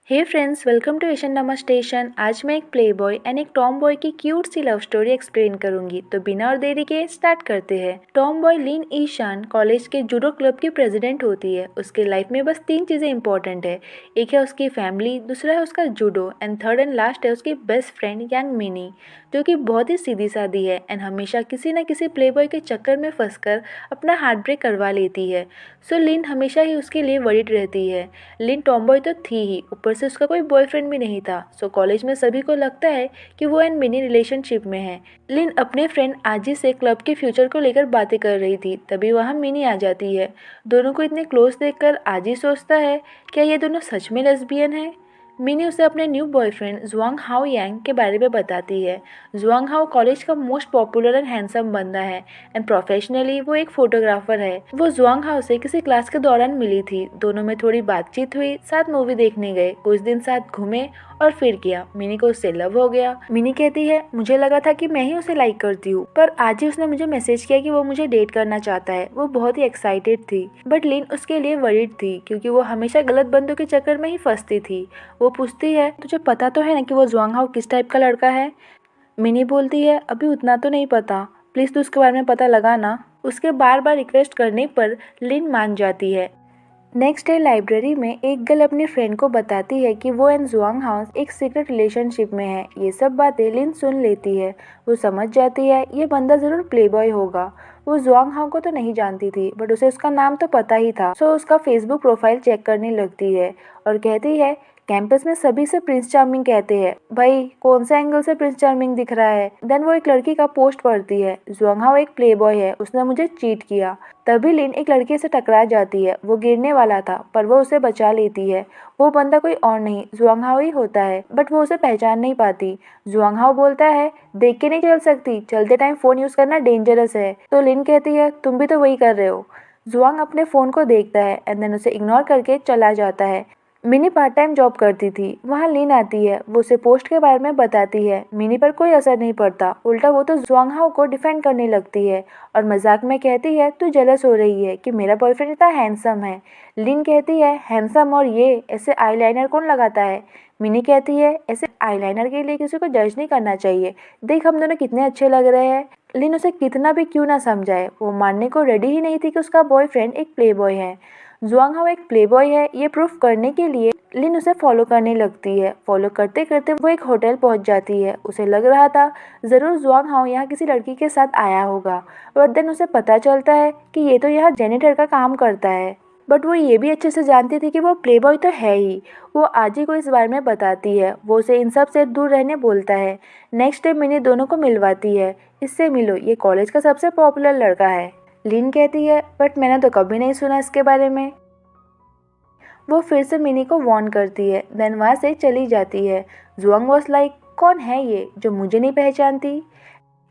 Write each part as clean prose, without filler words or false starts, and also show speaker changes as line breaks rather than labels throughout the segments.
Hey friends, welcome to Asian drama station. आज मैं एक प्ले बॉय एंड एक टॉम बॉय की क्यूट सी लव स्टोरी एक्सप्लेन करूंगी। तो बिना और देरी के स्टार्ट करते हैं। टॉम बॉय लिन ईशान कॉलेज के जूडो क्लब की प्रेसिडेंट होती है। उसके लाइफ में बस 3 चीज़ें इंपॉर्टेंट है। एक है उसकी फैमिली, दूसरा है उसका judo and third and last है उसकी बेस्ट फ्रेंड यांग मिनी, जो कि बहुत ही सीधी सादी है एंड हमेशा किसी न किसी प्ले बॉय के चक्कर में फंसकर अपना हार्ट ब्रेक करवा लेती है। सो लिन हमेशा ही उसके लिए वरीड रहती है। लिन टॉम बॉय तो थी ही, ऊपर से उसका कोई बॉयफ्रेंड भी नहीं था। सो कॉलेज में सभी को लगता है कि वो एंड मिनी रिलेशनशिप में है। लिन अपने फ्रेंड आजी से क्लब के फ्यूचर को लेकर बातें कर रही थी, तभी वहाँ मिनी आ जाती है। दोनों को इतने क्लोज देखकर आजी सोचता है, क्या ये दोनों सच में लेस्बियन है। मिनी उसे अपने न्यू बॉयफ्रेंड जुआंग हाओ यांग के बारे में बताती है। जुआंग हाओ कॉलेज का मोस्ट पॉपुलर एंड हैंडसम बंदा है एंड प्रोफेशनली वो एक फोटोग्राफर है। वो जुआंग हाओ से किसी क्लास के दौरान मिली थी। दोनों में थोड़ी बातचीत हुई, साथ मूवी देखने गए, कुछ दिन साथ घूमे और फिर किया। मिनी को उससे लव हो गया। मिनी कहती है, मुझे लगा था कि मैं ही उसे लाइक करती हूँ, पर आज ही उसने मुझे मैसेज किया कि वो मुझे डेट करना चाहता है। वो बहुत ही एक्साइटेड थी, बट लिन उसके लिए वरीड थी क्योंकि वो हमेशा गलत बंदों के चक्कर में ही फंसती थी। वो पूछती है, तुझे पता तो है ना कि वो जुआंग हाओ किस टाइप का लड़का है। मिनी बोलती है, अभी उतना तो नहीं पता, प्लीज तू उसके बारे में पता लगा ना। उसके बार बार रिक्वेस्ट करने पर लिन मान जाती है। नेक्स्ट डे लाइब्रेरी में एक गर्ल अपनी फ्रेंड को बताती है कि वो एंड जुआंग हाउस एक सीक्रेट रिलेशनशिप में है। ये सब बातें लिन सुन लेती है। वो समझ जाती है ये बंदा जरूर प्लेबॉय होगा। वो जुआंग हाउ को तो नहीं जानती थी, बट उसे उसका नाम तो पता ही था। सो उसका फेसबुक प्रोफाइल चेक करने लगती है और कहती है, कैंपस में सभी से प्रिंस चार्मिंग कहते हैं। भाई कौन से एंगल से प्रिंस चार्मिंग दिख रहा है। देन वो एक लड़की का पोस्ट पढ़ती है, जुआंग हाउ एक प्लेबॉय है, उसने मुझे चीट किया। तभी लिन एक लड़के से टकरा जाती है। वो गिरने वाला था पर वो उसे बचा लेती है। वो बंदा कोई और नहीं जुआंग हाओ ही होता है, बट वो उसे पहचान नहीं पाती। जुआंग हाओ बोलता है, देख के नहीं चल सकती, चलते टाइम फोन यूज करना डेंजरस है। तो लिन कहती है, तुम भी तो वही कर रहे हो। जुआंग अपने फोन को देखता है एंड देन उसे इग्नोर करके चला जाता है। मिनी पार्ट टाइम जॉब करती थी। वहाँ लिन आती है। वो उसे पोस्ट के बारे में बताती है। मिनी पर कोई असर नहीं पड़ता, उल्टा वो तो जुआंग हाओ को डिफेंड करने लगती है और मजाक में कहती है, तू जेलस हो रही है कि मेरा बॉयफ्रेंड इतना हैंडसम है। लिन कहती है, हैंडसम और ये ऐसे आईलाइनर कौन लगाता है। मिनी कहती है, ऐसे आईलाइनर के लिए किसी को जज नहीं करना चाहिए, देख हम दोनों कितने अच्छे लग रहे हैं। लिन उसे कितना भी क्यों ना समझाए, वो मानने को रेडी ही नहीं थी कि उसका बॉयफ्रेंड एक प्ले बॉय है। जुआंग हाओ एक प्लेबॉय है ये प्रूफ करने के लिए लिन उसे फॉलो करने लगती है। फॉलो करते करते वो एक होटल पहुंच जाती है। उसे लग रहा था जरूर जुआंग हाओ यहाँ किसी लड़की के साथ आया होगा, बट देन उसे पता चलता है कि ये तो यहाँ जेनिटर का काम करता है। बट वो ये भी अच्छे से जानती थी कि वो प्लेबॉय तो है ही। वो आज ही को इस बारे में बताती है। वो उसे इन सब से दूर रहने बोलता है। नेक्स्ट डे मिनी दोनों को मिलवाती है। इससे मिलो, ये कॉलेज का सबसे पॉपुलर लड़का है। लिन कहती है, बट मैंने तो कभी नहीं सुना इसके बारे में। वो फिर से मिनी को वार्न करती है, देन वहाँ से चली जाती है। जुआंग वॉज लाइक, कौन है ये जो मुझे नहीं पहचानती।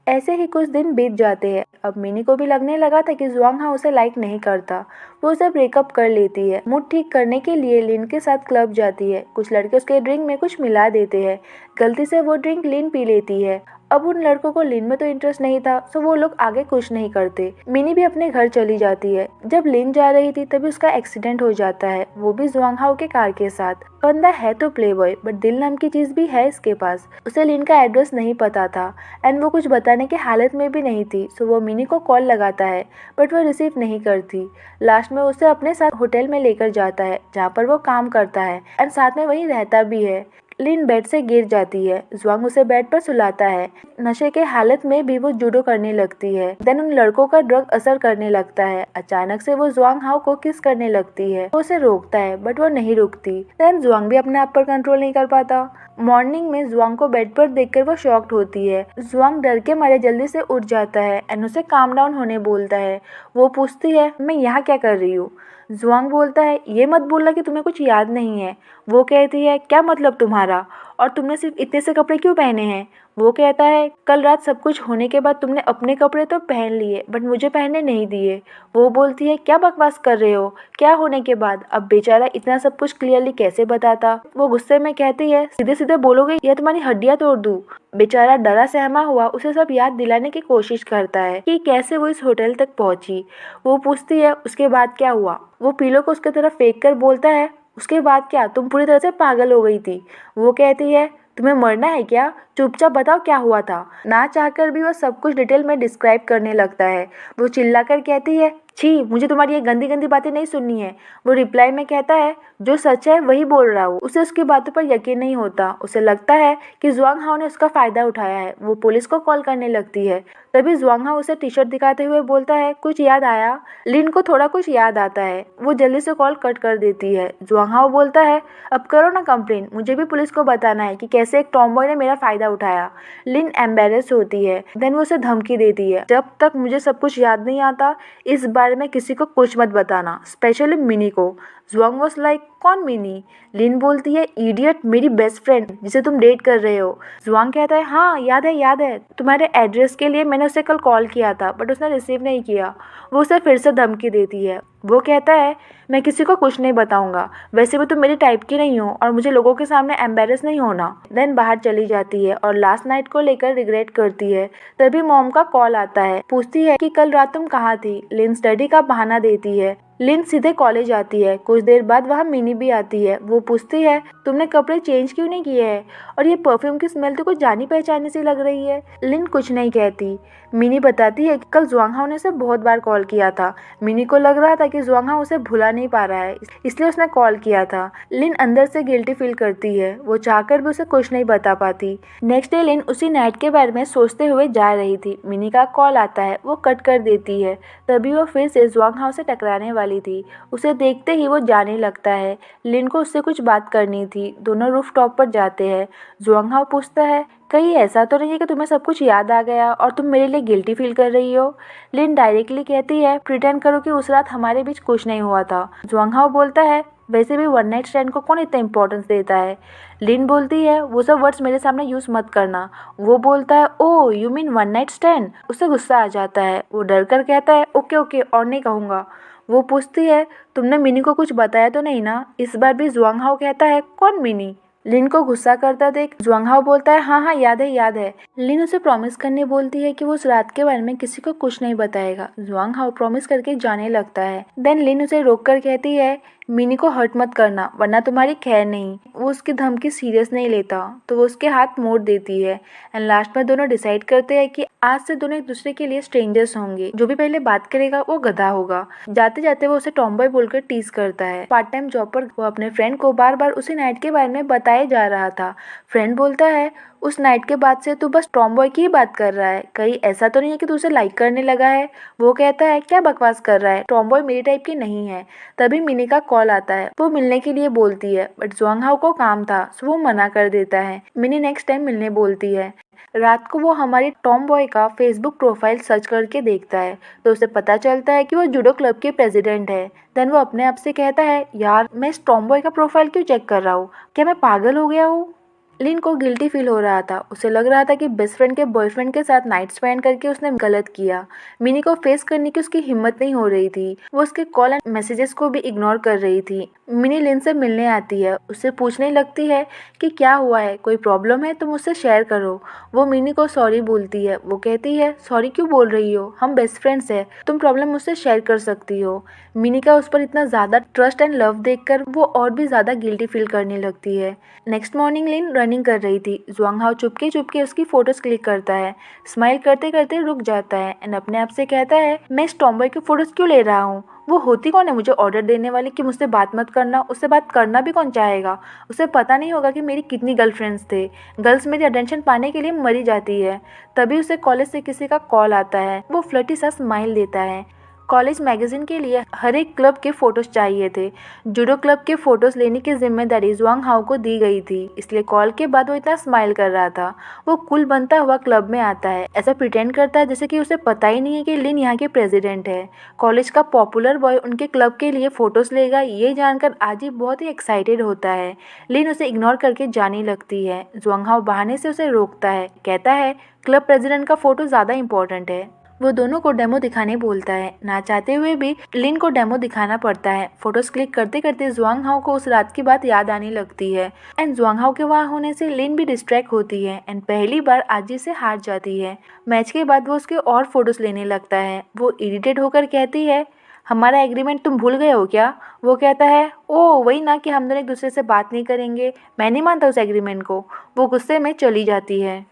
ऐसे ही कुछ दिन बीत जाते हैं। अब मिनी को भी लगने लगा था कि जुआंग हाओ उसे लाइक नहीं करता। वो उसे ब्रेकअप कर लेती है। मूड ठीक करने के लिए लिन के साथ क्लब जाती है। कुछ लड़के उसके ड्रिंक में कुछ मिला देते हैं। गलती से वो ड्रिंक लिन पी लेती है। अब उन लड़कों को लिन में तो इंटरेस्ट नहीं था, सो वो लोग आगे कुछ नहीं करते। मिनी भी अपने घर चली जाती है। जब लिन जा रही थी तभी उसका एक्सीडेंट हो जाता है, वो भी जुआंग हाओ के कार के साथ। बंदा है तो प्लेबॉय, बट दिल नाम की चीज भी है इसके पास। उसे लिन का एड्रेस नहीं पता था एंड वो कुछ बताने की हालत में भी नहीं थी। सो वो मिनी को कॉल लगाता है, बट वो रिसीव नहीं करती। लास्ट में उसे अपने साथ होटल में लेकर जाता है जहाँ पर वो काम करता है एंड साथ में वही रहता भी है। लिन बेड से गिर जाती है। जुआंग उसे बेड पर सुलाता है। नशे के हालत में भी वो जूडो करने लगती है। देन उन लड़कों का ड्रग असर करने लगता है। अचानक से वो जुआंग हाओ को किस करने लगती है। वो उसे रोकता है, बट वो नहीं रुकती। देन जुआंग भी अपने आप पर कंट्रोल नहीं कर पाता। मॉर्निंग में जुआंग को बेड पर देखकर वो शॉक्ड होती है। जुआंग डर के मारे जल्दी से उठ जाता है एंड उसे काम डाउन होने बोलता है। वो पूछती है, मैं यहाँ क्या कर रही हूँ। जुआंग बोलता है, ये मत बोलना कि तुम्हें कुछ याद नहीं है। वो कहती है, क्या मतलब तुम्हारा, और तुमने सिर्फ इतने से कपड़े क्यों पहने हैं। वो कहता है, कल रात सब कुछ होने के बाद तुमने अपने कपड़े तो पहन लिए, बट मुझे पहनने नहीं दिए। वो बोलती है, क्या बकवास कर रहे हो, क्या होने के बाद। अब बेचारा इतना सब कुछ क्लियरली कैसे बताता। वो गुस्से में कहती है, सीधे सीधे बोलोगे या तुम्हारी हड्डियां तोड़ दूं। बेचारा डरा सहमा हुआ उसे सब याद दिलाने की कोशिश करता है कि कैसे वो इस होटल तक पहुंची। वो पूछती है, उसके बाद क्या हुआ। वो पीलो को उसके तरफ फेंक कर बोलता है, उसके बाद क्या, तुम पूरी तरह से पागल हो गई थी। वो कहती है, तुम्हें मरना है क्या, चुपचाप बताओ क्या हुआ था। ना चाहकर भी वो सब कुछ डिटेल में डिस्क्राइब करने लगता है। वो चिल्लाकर कहती है, छी, मुझे तुम्हारी ये गंदी गंदी बातें नहीं सुननी है। वो रिप्लाई में कहता है, जो सच है वही बोल रहा हूँ। उसे उसकी बातों पर यकीन नहीं होता। उसे लगता है कि जुआंग हाओ ने उसका फायदा उठाया है। वो पुलिस को कॉल करने लगती है। तभी जुआंग हाओ उसे टी शर्ट दिखाते हुए बोलता है, कुछ याद आया। लिन को थोड़ा कुछ याद आता है। वो जल्दी से कॉल कट कर देती है। जुआंग हाओ बोलता है, अब करो ना कंप्लेन, मुझे भी पुलिस को बताना है कि कैसे एक टॉम बॉय ने मेरा फायदा उठाया। लिन एम्बेरस होती है। देन वो उसे धमकी देती है, जब तक मुझे सब कुछ याद नहीं आता इस बारे में किसी को कुछ मत बताना, स्पेशली मिनी को। जुआंग वाज लाइक, कौन मिनी? लिन बोलती है, इडियट, मेरी बेस्ट फ्रेंड जिसे तुम डेट कर रहे हो। जुआंग कहता है, हाँ याद है, तुम्हारे एड्रेस के लिए मैंने उसे कल कॉल किया था बट उसने रिसीव नहीं किया। वो उसे फिर से धमकी देती है। वो कहता है, मैं किसी को कुछ नहीं बताऊंगा, वैसे भी तुम मेरी टाइप की नहीं हो और मुझे लोगों के सामने एम्बेरस नहीं होना। देन बाहर चली जाती है और लास्ट नाइट को लेकर रिग्रेट करती है। तभी मॉम का कॉल आता है, पूछती है कि कल रात तुम कहाँ थी। लिन स्टडी का बहाना देती है। लिन सीधे कॉलेज आती है। कुछ देर बाद वहाँ मिनी भी आती है। वो पूछती है, तुमने कपड़े चेंज क्यों नहीं किए हैं और ये परफ्यूम की स्मेल तो कुछ जानी पहचानी सी लग रही है। लिन कुछ नहीं कहती। मिनी बताती है कि कल जुआंग हाओ ने उसे बहुत बार कॉल किया था। मिनी को लग रहा था कि जुआंग हाओ उसे भुला नहीं पा रहा है, इसलिए उसने कॉल किया था। लिन अंदर से गिल्टी फील करती है। वो चाहकर भी उसे कुछ नहीं बता पाती। नेक्स्ट डे लिन उसी नाइट के बारे में सोचते हुए जा रही थी। मिनी का कॉल आता है। वो कट कर देती है। तभी वो फिर से जुआंग हाओ से टकराने वाली थी। उसे देखते ही वो जाने लगता है। लिन को उससे कुछ बात करनी थी। दोनों रूफ टॉप पर जाते हैं। जुआंग हाओ पूछता है, कहीं ऐसा तो नहीं है कि तुम्हें सब कुछ याद आ गया और तुम मेरे लिए गिल्टी फील कर रही हो। लिन डायरेक्टली कहती है, प्रिटेंड करो कि उस रात हमारे बीच कुछ नहीं हुआ था। जुआंग हाओ बोलता है, वैसे भी वन नाइट स्टैंड को कौन इतना इंपॉर्टेंस देता है। लिन बोलती है, वो सब वर्ड्स मेरे सामने यूज मत करना। वो बोलता है, oh you mean one night stand. उसे गुस्सा आ जाता है। वो डर कर कहता है, ओके ओके, और नहीं कहूँगा। वो पूछती है, तुमने मिनी को कुछ बताया तो नहीं ना। इस बार भी जुआंग हाओ कहता है, कौन मिनी। लिन को गुस्सा करता देख जुआंग हाओ बोलता है, हाँ हाँ याद है। लिन उसे प्रॉमिस करने बोलती है कि वो उस रात के बारे में किसी को कुछ नहीं बताएगा। जुआंग हाओ प्रॉमिस करके जाने लगता है। देन लिन उसे रोक कर कहती है, मिनी को हर्ट मत करना वरना तुम्हारी खैर नहीं। वो उसकी धमकी सीरियस नहीं लेता तो वो उसके हाथ मोड़ देती है। एंड लास्ट में दोनों डिसाइड करते हैं कि आज से दोनों एक दूसरे के लिए स्ट्रेंजर्स होंगे। जो भी पहले बात करेगा वो गधा होगा। जाते जाते वो उसे टॉम बॉय बोलकर टीज करता है। पार्ट टाइम जॉब पर वो अपने फ्रेंड को बार बार उसी नाइट के बारे में बताए जा रहा था। फ्रेंड बोलता है, उस नाइट के बाद से तू बस टॉम बॉय की ही बात कर रहा है, कहीं ऐसा तो नहीं है कि तू उसे लाइक करने लगा है। वो कहता है, क्या बकवास कर रहा है, टॉम बॉय मेरी टाइप की नहीं है। तभी मिनी का कॉल आता है। वो मिलने के लिए बोलती है बट जुआंग हाओ को काम था सो वो मना कर देता है। मिनी नेक्स्ट टाइम मिलने बोलती है। रात को वो हमारी टॉम बॉय का फेसबुक प्रोफाइल सर्च करके देखता है तो उसे पता चलता है कि वो जूडो क्लब के प्रेसिडेंट है। देन वो अपने आप से कहता है, यार मैं इस टॉम बॉय का प्रोफाइल क्यों चेक कर रहा हूँ, क्या मैं पागल हो गया हूँ। लिन को गिल्टी फील हो रहा था। उसे लग रहा था कि बेस्ट फ्रेंड के बॉयफ्रेंड के साथ नाइट स्पेंड करके उसने गलत किया। मिनी को फेस करने की उसकी हिम्मत नहीं हो रही थी। वो उसके कॉल एंड मैसेजेस को भी इग्नोर कर रही थी। मिनी लिन से मिलने आती है। उससे पूछने लगती है कि क्या हुआ है, कोई प्रॉब्लम है तो मुझसे शेयर करो। वो मिनी को सॉरी बोलती है। वो कहती है, सॉरी क्यों बोल रही हो, हम बेस्ट फ्रेंड्स हैं, तुम प्रॉब्लम मुझसे शेयर कर सकती हो। मिनी का उस पर इतना ज़्यादा ट्रस्ट एंड लव देखकर वो और भी ज़्यादा गिल्टी फील करने लगती है। नेक्स्ट मॉर्निंग लिन रनिंग कर रही थी। जुआंग हाओ चुपके चुपके उसकी फोटोज क्लिक करता है। स्माइल करते करते रुक जाता है एंड अपने आप से कहता है, मैं इस टॉम बॉय की फोटोज क्यों ले रहा हूँ। वो होती कौन है मुझे ऑर्डर देने वाली कि मुझसे बात मत करना। उससे बात करना भी कौन चाहेगा। उसे पता नहीं होगा कि मेरी कितनी गर्लफ्रेंड्स थे। गर्ल्स मेरी अटेंशन पाने के लिए मरी जाती है। तभी उसे कॉलेज से किसी का कॉल आता है। वो फ्लर्टी सा स्माइल देता है। कॉलेज मैगजीन के लिए हर एक क्लब के फोटोज चाहिए थे। जूडो क्लब के फोटोज लेने की जिम्मेदारी जुआंग हाओ को दी गई थी, इसलिए कॉल के बाद वो इतना स्माइल कर रहा था। वो कूल बनता हुआ क्लब में आता है। ऐसा प्रिटेंड करता है जैसे कि उसे पता ही नहीं है कि लिन यहाँ के प्रेसिडेंट है। कॉलेज का पॉपुलर बॉय उनके क्लब के लिए फोटोज लेगा ये जानकर आजी बहुत ही एक्साइटेड होता है। लिन उसे इग्नोर करके जाने लगती है। जुआंग हाओ बहाने से उसे रोकता है, कहता है क्लब प्रेसिडेंट का फोटो ज़्यादा इंपॉर्टेंट है। वो दोनों को डेमो दिखाने बोलता है। ना चाहते हुए भी लिन को डेमो दिखाना पड़ता है। फोटोज क्लिक करते करते जुआंग हाओ को उस रात की बात याद आने लगती है एंड जुआंग हाओ के वहाँ होने से लिन भी डिस्ट्रैक्ट होती है एंड पहली बार आजी से हार जाती है। मैच के बाद वो उसके और फोटोज लेने लगता है। वो इरिटेट होकर कहती है, हमारा एग्रीमेंट तुम भूल गए हो क्या? वो कहता है, ओ वही ना कि हम दोनों एक दूसरे से बात नहीं करेंगे। मैं नहीं मानता उस एग्रीमेंट को। वो गुस्से में चली जाती है।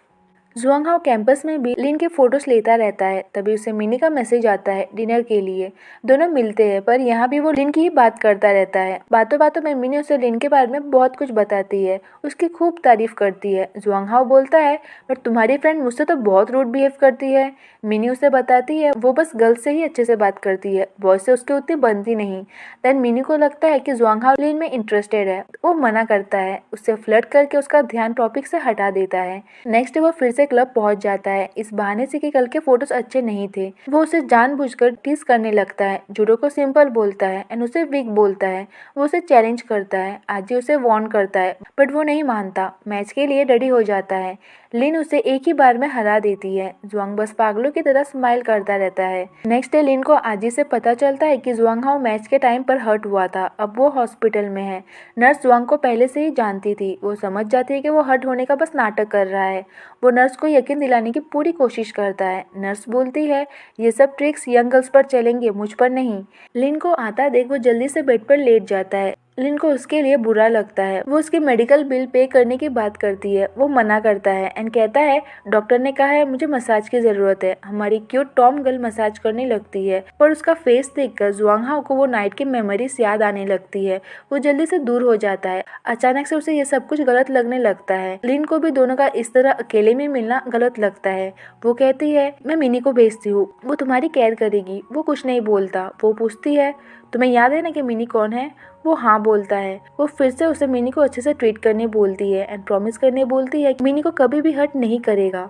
जुआंगहाओ कैंपस में भी लिन के फोटोज लेता रहता है। तभी उसे मिनी का मैसेज आता है डिनर के लिए। दोनों मिलते हैं, पर यहाँ भी वो लिन की ही बात करता रहता है। बातों बातों में मिनी उसे लिन के बारे में बहुत कुछ बताती है, उसकी खूब तारीफ करती है। जुआंगहाओ बोलता है, बट तुम्हारी फ्रेंड मुझसे तो बहुत रूड बिहेव करती है। मिनी उसे बताती है वो बस गर्ल्स से ही अच्छे से बात करती है, बॉयज से उसकी उतनी बनती नहीं। देन मिनी को लगता है कि जुआंगहाओ लिन में इंटरेस्टेड है। वो मना करता है, उससे फ्लर्ट करके उसका ध्यान टॉपिक से हटा देता है। नेक्स्ट वो फिर से क्लब पहुंच जाता है, इस बहाने से कि कल के फोटोज अच्छे नहीं थे। वो उसे जानबूझकर टीज करने लगता है। जूडो को सिंपल बोलता है एंड उसे वीक बोलता है। वो उसे चैलेंज करता है। आजी उसे वार्न करता है, बट वो नहीं मानता। मैच के लिए रेडी हो जाता है। लिन उसे एक ही बार में हरा देती है। जुआंग बस पागलों की तरह स्माइल करता रहता है। नेक्स्ट डे लिन को आजी से पता चलता है कि जुआंगहाओ मैच के टाइम पर हर्ट हुआ था। अब वो हॉस्पिटल में है। नर्स जुआंग को पहले से ही जानती थी। वो समझ जाती है कि वो हर्ट होने का बस नाटक कर रहा है। वो नर्स को यकीन दिलाने की पूरी कोशिश करता है। नर्स बोलती है, ये सब ट्रिक्स यंग गर्ल्स पर चलेंगे, मुझ पर नहीं। लिन को आता देख वो जल्दी से बेड पर लेट जाता है। लिन को उसके लिए बुरा लगता है। वो उसकी मेडिकल बिल पे करने की बात करती है। वो मना करता है एंड कहता है, डॉक्टर ने कहा है मुझे मसाज की जरूरत है। हमारी क्यूट टॉम गर्ल मसाज करने लगती है, पर उसका फेस देखकर जुआंगहाओ को वो नाइट की मेमोरीज याद आने लगती है। वो जल्दी से दूर हो जाता है। अचानक से उसे ये सब कुछ गलत लगने लगता है। लिन को भी दोनों का इस तरह अकेले में मिलना गलत लगता है। वो कहती है, मैं मिनी को भेजती हूँ, वो तुम्हारी केयर करेगी। वो कुछ नहीं बोलता। वो पूछती है, तुम्हें याद है ना कि मिनी कौन है? वो हाँ बोलता है। वो फिर से उसे मिनी को अच्छे से ट्रीट करने बोलती है एंड प्रॉमिस करने बोलती है कि मिनी को कभी भी हर्ट नहीं करेगा।